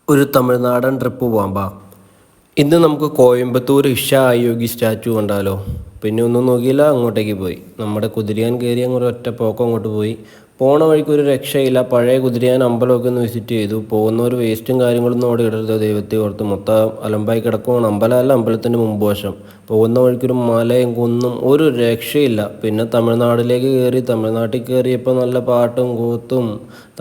ഒരു തമിഴ്നാടൻ ട്രിപ്പ് പോകാൻ പാ. ഇന്ന് നമുക്ക് കോയമ്പത്തൂർ ഇഷ ആയോഗി സ്റ്റാച്ചു കണ്ടാലോ. പിന്നെ ഒന്നും നോക്കിയില്ല, അങ്ങോട്ടേക്ക് പോയി. നമ്മുടെ കുതിരയാൻ കയറി അങ്ങോട്ട് ഒറ്റ പോക്കം അങ്ങോട്ട് പോയി. പോണ വഴിക്ക് ഒരു രക്ഷയില്ല. പഴയ കുതിരയാൻ അമ്പലമൊക്കെ ഒന്ന് വിസിറ്റ് ചെയ്തു. പോകുന്നവർ വേസ്റ്റും കാര്യങ്ങളൊന്നും അവിടെ ഇടരുത്, ദൈവത്തെ ഓർത്ത്. മൊത്തം അലമ്പായി കിടക്കുവാണ്. അമ്പലമല്ല, അമ്പലത്തിൻ്റെ മുമ്പ് വശം. പോകുന്ന വഴിക്കൊരു മലയും കുന്നും ഒരു രക്ഷയില്ല. പിന്നെ തമിഴ്നാട്ടിലേക്ക് കയറി. തമിഴ്നാട്ടിൽ കയറിയപ്പോൾ നല്ല പാട്ടും കൂത്തും.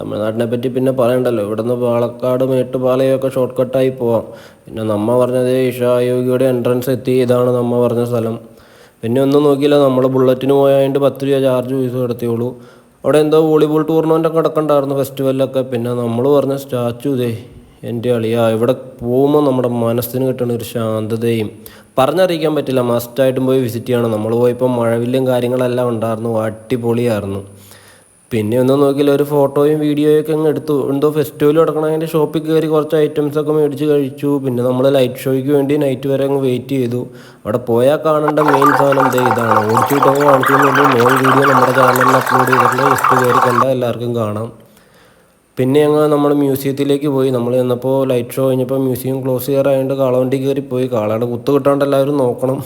തമിഴ്നാട്ടിനെ പറ്റി പിന്നെ പറയണ്ടല്ലോ. ഇവിടുന്ന് പാലക്കാട് മേട്ടുപാളയമൊക്കെ ഷോർട്ട് കട്ടായി പോവാം. പിന്നെ നമ്മ പറഞ്ഞത് ഇഷായോഗിയുടെ എൻട്രൻസ് എത്തി. ഇതാണ് നമ്മ പറഞ്ഞ സ്ഥലം. പിന്നെ ഒന്നും നോക്കിയില്ല, നമ്മൾ ബുള്ളറ്റിന് പോയതുകൊണ്ട് 10 രൂപ ചാർജ് ഫീസ് നടത്തിയുള്ളൂ. അവിടെ എന്തോ വോളിബോൾ ടൂർണമെൻ്റൊക്കെ നടക്കണ്ടായിരുന്നു, ഫെസ്റ്റിവലൊക്കെ. പിന്നെ നമ്മൾ പറഞ്ഞ സ്റ്റാച്ചു ഇതേ എൻ്റെ അളിയാ. ഇവിടെ പോകുമ്പോൾ നമ്മുടെ മനസ്സിന് കിട്ടുന്ന ഒരു ശാന്തതയും പറഞ്ഞറിയിക്കാൻ പറ്റില്ല. മസ്റ്റായിട്ടും പോയി വിസിറ്റ് ചെയ്യണം. നമ്മൾ പോയപ്പോൾ മഴവില്ലും കാര്യങ്ങളെല്ലാം ഉണ്ടായിരുന്നു, അടിപൊളിയായിരുന്നു. പിന്നെ ഒന്നും നോക്കിയില്ല, ഒരു ഫോട്ടോയും വീഡിയോയൊക്കെ അങ്ങ് എടുത്തു. എന്തോ ഫെസ്റ്റിവൽ നടക്കണതിൻ്റെ ഷോപ്പിൽ കയറി കുറച്ച് ഐറ്റംസൊക്കെ മേടിച്ച് കഴിച്ചു. പിന്നെ നമ്മൾ ലൈറ്റ് ഷോയ്ക്ക് വേണ്ടി നൈറ്റ് വരെ അങ്ങ് വെയിറ്റ് ചെയ്തു. അവിടെ പോയാൽ കാണേണ്ട മെയിൻ സാധനം ദേ ഇതാണ്. ഓടിച്ചു വിട്ടങ്ങ് കാണിക്കുന്നുള്ളൂ. മോൾ വീഡിയോ നമ്മുടെ ചാനലിൽ അപ്ലോഡ് ചെയ്തിട്ടുണ്ട്, ജസ്റ്റ് കയറി കണ്ടാൽ എല്ലാവർക്കും കാണാം. പിന്നെ ഞങ്ങൾ നമ്മൾ മ്യൂസിയത്തിലേക്ക് പോയി. നമ്മൾ ചെന്നപ്പോൾ ലൈറ്റ് ഷോ കഴിഞ്ഞപ്പോൾ മ്യൂസിയം ക്ലോസ് ചെയ്യാറായതുകൊണ്ട് കാളവണ്ടി കയറി പോയി. കാളയുടെ കുത്ത് കിട്ടാണ്ട് എല്ലാവരും നോക്കണം.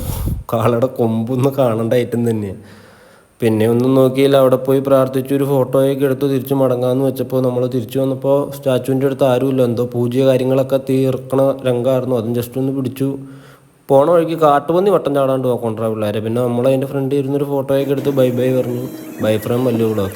കാളയുടെ കൊമ്പൊന്ന് കാണേണ്ട ഐറ്റം തന്നെയാണ്. പിന്നെ ഒന്നും നോക്കിയില്ല, അവിടെ പോയി പ്രാർത്ഥിച്ചു, ഒരു ഫോട്ടോയൊക്കെ എടുത്ത് തിരിച്ച് മടങ്ങാമെന്ന് വെച്ചപ്പോൾ നമ്മൾ തിരിച്ചു വന്നപ്പോൾ സ്റ്റാച്ചുവിൻ്റെ അടുത്ത് ആരുമില്ല. എന്തോ പൂജ കാര്യങ്ങളൊക്കെ തീർക്കണ രംഗമായിരുന്നു. അതും ജസ്റ്റ് ഒന്ന് പിടിച്ചു. പോണ വഴിക്ക് കാട്ടുപന്നി വട്ടം ചാടാണ്ട് നോക്കണ്ടാ പിള്ളേരെ. പിന്നെ നമ്മളതിൻ്റെ ഫ്രണ്ടിൽ ഇരുന്നൊരു ഫോട്ടോയൊക്കെ എടുത്ത് ബൈ ബൈ പറഞ്ഞു. Bye from വല്ലുവിള.